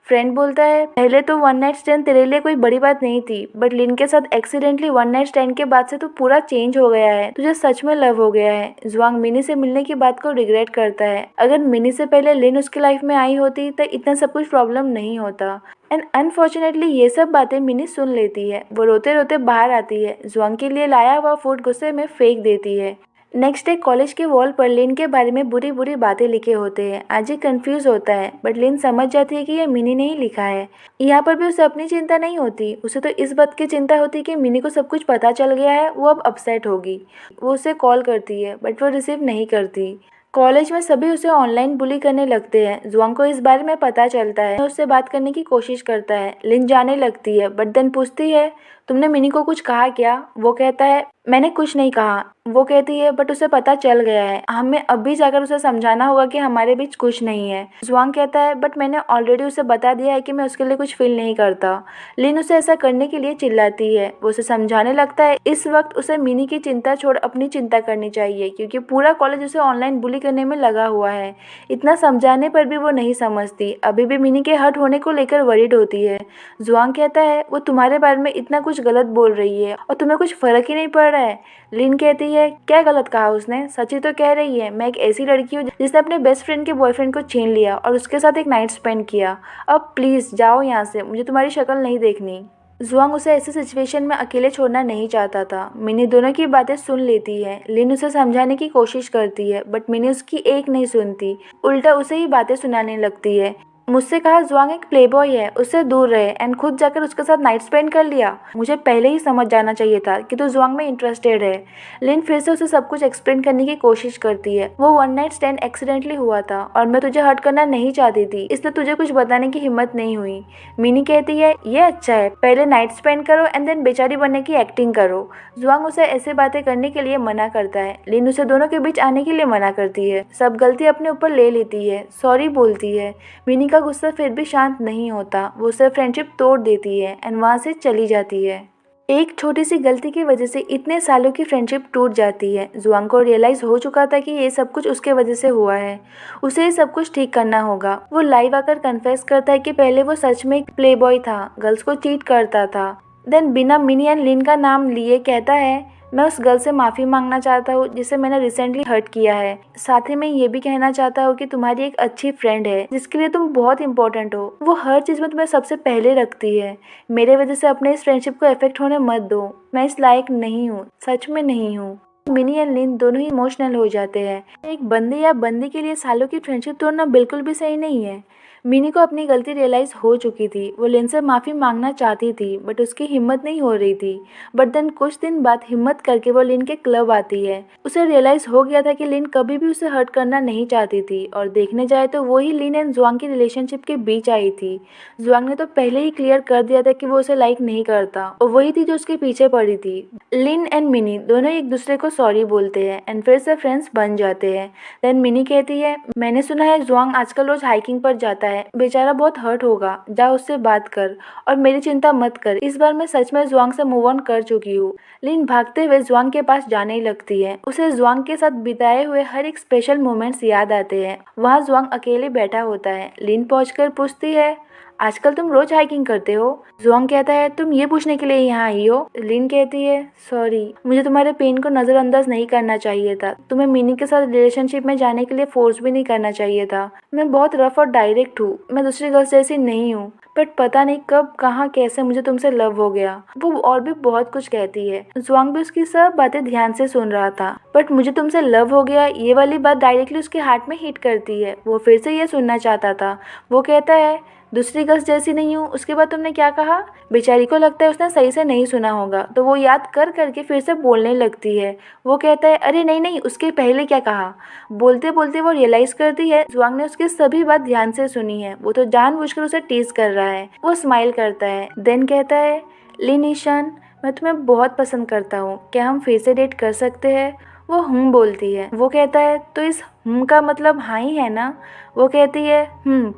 फ्रेंड बोलता है, पहले तो वन नाइट स्टैंड तेरे लिए कोई बड़ी बात नहीं थी, बट लिन के साथ एक्सीडेंटली वन नाइट स्टैंड के बाद से तू पूरा चेंज हो गया है, तुझे सच में लव हो गया है। जुआंग मिनी से मिलने की बात को रिग्रेट करता है। अगर मिनी से पहले लिन उसकी लाइफ में आई होती तो इतना सब कुछ प्रॉब्लम नहीं होता। एंड अनफॉर्चुनेटली ये सब बातें मिनी सुन लेती है। वो रोते रोते बाहर आती है। जुआंग के लिए लाया हुआ फूड गुस्से में फेंक देती है। नेक्स्ट डे कॉलेज के वॉल पर लिन के बारे में बुरी बुरी बातें लिखे होते हैं। आज ही कंफ्यूज होता है, बट लिन समझ जाती है कि ये मिनी ने ही लिखा है। यहाँ पर भी उसे अपनी चिंता नहीं होती, उसे तो इस बात की चिंता होती है कि मिनी को सब कुछ पता चल गया है, वो अब अपसेट होगी। वो उसे कॉल करती है बट वो रिसीव नहीं करती। कॉलेज में सभी उसे ऑनलाइन बुली करने लगते हैं। जुआंग को इस बारे में पता चलता है, उससे बात करने की कोशिश करता है। लिन जाने लगती है बट देन पूछती है, तुमने मिनी को कुछ कहा क्या? वो कहता है, मैंने कुछ नहीं कहा। वो कहती है, बट उसे पता चल गया है, हमें अभी जाकर उसे समझाना होगा कि हमारे बीच कुछ नहीं है। जुआंग कहता है, बट मैंने ऑलरेडी उसे बता दिया है कि मैं उसके लिए कुछ फील नहीं करता। लिन उसे ऐसा करने के लिए चिल्लाती है। वो उसे समझाने लगता है इस वक्त उसे मिनी की चिंता छोड़ अपनी चिंता करनी चाहिए, क्योंकि पूरा कॉलेज उसे ऑनलाइन बुली करने में लगा हुआ है। इतना समझाने पर भी वो नहीं समझती, अभी भी मिनी के हर्ट होने को लेकर वरीड होती है। जुआंग कहता है, वो तुम्हारे बारे में इतना कुछ गलत बोल रही है और तुम्हें कुछ फर्क ही नहीं पड़ रहा है। लिन कहती है, क्या गलत कहा उसने? सच ही तो कह रही है, मैं एक ऐसी लड़की हूँ जिसने अपने बेस्ट फ्रेंड के बॉयफ्रेंड को छीन लिया और उसके साथ एक नाइट स्पेंड किया। अब प्लीज जाओ यहाँ से, मुझे तुम्हारी शक्ल नहीं देखनी। जुआंग उसे ऐसी सिचुएशन में अकेले छोड़ना नहीं चाहता था। मिनी दोनों की बातें सुन लेती है। लिन उसे समझाने की कोशिश करती है बट मिनी उसकी एक नहीं सुनती, उल्टा उसे ही बातें सुनाने लगती है। मुझसे कहा जुआंग एक प्लेबॉय है, उससे दूर रहे, एंड खुद जाकर उसके साथ नाइट स्पेंड कर लिया। मुझे पहले ही समझ जाना चाहिए था कि तू जुआंग में इंटरेस्टेड है। लिन फिर से उसे सब कुछ एक्सप्लेन करने की कोशिश करती है। वो वन नाइट स्टैंड एक्सीडेंटली हुआ था और मैं तुझे हर्ट करना नहीं चाहती थी, इसलिए तुझे कुछ बताने की हिम्मत नहीं हुई। मिनी कहती है ये अच्छा है, पहले नाइट स्पेंड करो एंड देन बेचारी बनने की एक्टिंग करो। जुआंग उसे ऐसे बातें करने के लिए मना करता है। लिन उसे दोनों के बीच आने के लिए मना करती है, सब गलती अपने ऊपर ले लेती है, सॉरी बोलती है। मिनी का गुस्सा फिर भी शांत नहीं होता, वो उसे फ्रेंडशिप तोड़ देती है एंड वहाँ से चली जाती है। एक छोटी सी गलती की वजह से इतने सालों की फ्रेंडशिप टूट जाती है। जुआंग को रियलाइज हो चुका था कि ये सब कुछ उसके वजह से हुआ है, उसे ये सब कुछ ठीक करना होगा। वो लाइव आकर कन्फेस करता है कि पहले वो सच में एक प्लेबॉय था, गर्ल्स को चीट करता था। देन बिना मिनी एंड लिन का नाम लिए कहता है मैं उस गर्ल से माफ़ी मांगना चाहता हूँ जिसे मैंने रिसेंटली हर्ट किया है। साथ ही मैं ये भी कहना चाहता हूँ कि तुम्हारी एक अच्छी फ्रेंड है जिसके लिए तुम बहुत इंपॉर्टेंट हो। वो हर चीज़ में तुम्हें सबसे पहले रखती है। मेरे वजह से अपने इस फ्रेंडशिप को इफेक्ट होने मत दो। मैं इस लायक नहीं हूँ, सच में नहीं हूँ। मिनी एंड लिन दोनों ही इमोशनल हो जाते हैं। एक बंदे या बंदी के लिए सालों की फ्रेंडशिप तोड़ना बिल्कुल भी सही नहीं है। मिनी को अपनी गलती रियलाइज़ हो चुकी थी। वो लिन से माफ़ी मांगना चाहती थी बट उसकी हिम्मत नहीं हो रही थी। बट देन कुछ दिन बाद हिम्मत करके वो लिन के क्लब आती है। उसे रियलाइज़ हो गया था कि लिन कभी भी उसे हर्ट करना नहीं चाहती थी और देखने जाए तो वो ही लिन एंड जुआंग की रिलेशनशिप के बीच आई थी। जुआंग ने तो पहले ही क्लियर कर दिया था कि वो उसे लाइक नहीं करता और वही थी जो उसके पीछे पड़ी थी। लिन एंड मिनी दोनों एक दूसरे को सॉरी बोलते हैं एंड फिर से फ्रेंड्स बन जाते हैं। देन मिनी कहती है मैंने सुना है जुआंग आजकल रोज हाइकिंग पर जाता है, बेचारा बहुत हर्ट होगा, जा उससे बात कर और मेरी चिंता मत कर, इस बार मैं सच में जुआंग से मूव ऑन कर चुकी हूँ। लिन भागते हुए जुआंग के पास जाने लगती है। उसे जुआंग के साथ बिताए हुए हर एक स्पेशल मोमेंट्स याद आते हैं। वहाँ जुआंग अकेले बैठा होता है। लिन पहुंचकर पूछती है आजकल तुम रोज हाइकिंग करते हो? जुआंग कहता है तुम ये पूछने के लिए यहाँ आई हो? लिन कहती है सॉरी, मुझे तुम्हारे पेन को नजरअंदाज नहीं करना चाहिए था। तुम्हें मिनी के साथ रिलेशनशिप में जाने के लिए फोर्स भी नहीं करना चाहिए था। मैं बहुत रफ और डायरेक्ट हूँ, मैं दूसरी गर्ल्स जैसी नहीं हूँ, बट पता नहीं कब कहाँ कैसे मुझे तुमसे लव हो गया। वो और भी बहुत कुछ कहती है। जुआंग भी उसकी सब बातें ध्यान से सुन रहा था। बट मुझे तुमसे लव हो गया ये वाली बात डायरेक्टली उसके हार्ट में हिट करती है। वो फिर से ये सुनना चाहता था। वो कहता है दूसरी गर्ल्स जैसी नहीं हूँ, उसके बाद तुमने क्या कहा? बेचारी को लगता है उसने सही से नहीं सुना होगा तो वो याद कर करके फिर से बोलने लगती है। वो कहता है अरे नहीं नहीं, उसके पहले क्या कहा? बोलते बोलते वो रियलाइज करती है जुआंग ने उसकी सभी बात ध्यान से सुनी है। वो तो जानबूझकर उसे टीज कर रहा है। वो स्माइल करता है। देन कहता है लिन ईशान, मैं तुम्हें बहुत पसंद करता हूँ, क्या हम फिर से डेट कर सकते हैं? वो बोलती है। वो कहता है तो इस का मतलब हाँ ही है ना? वो कहती है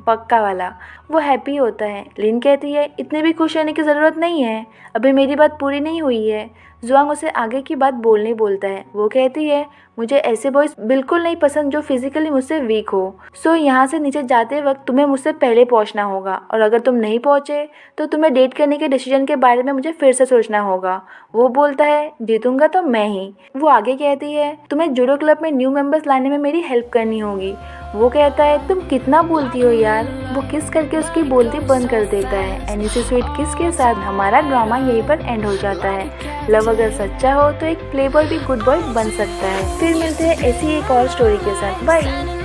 पक्का वाला। वो हैप्पी होता है। लिन कहती है इतने भी खुश होने की ज़रूरत नहीं है, अभी मेरी बात पूरी नहीं हुई है। जुआंग उसे आगे की बात बोलने बोलता है। वो कहती है मुझे ऐसे बॉयज़ बिल्कुल नहीं पसंद जो फिजिकली मुझसे वीक हो। सो यहाँ से नीचे जाते वक्त तुम्हें मुझसे पहले पहुँचना होगा और अगर तुम नहीं पहुँचे तो तुम्हें डेट करने के डिसीजन के बारे में मुझे फिर से सोचना होगा। वो बोलता है जीतूंगा तो मैं ही। वो आगे कहती है तुम्हें जूडो क्लब में न्यू मेंबर्स लाने में मेरी हेल्प करनी होगी। वो कहता है तुम कितना बोलती हो यार। वो किस करके उसकी बोलती बंद कर देता है एंड इसी स्वीट किस के साथ हमारा ड्रामा यहीं पर एंड हो जाता है। लव अगर सच्चा हो तो एक प्लेबॉय भी गुड बॉय बन सकता है। फिर मिलते हैं ऐसी एक और स्टोरी के साथ। बाय।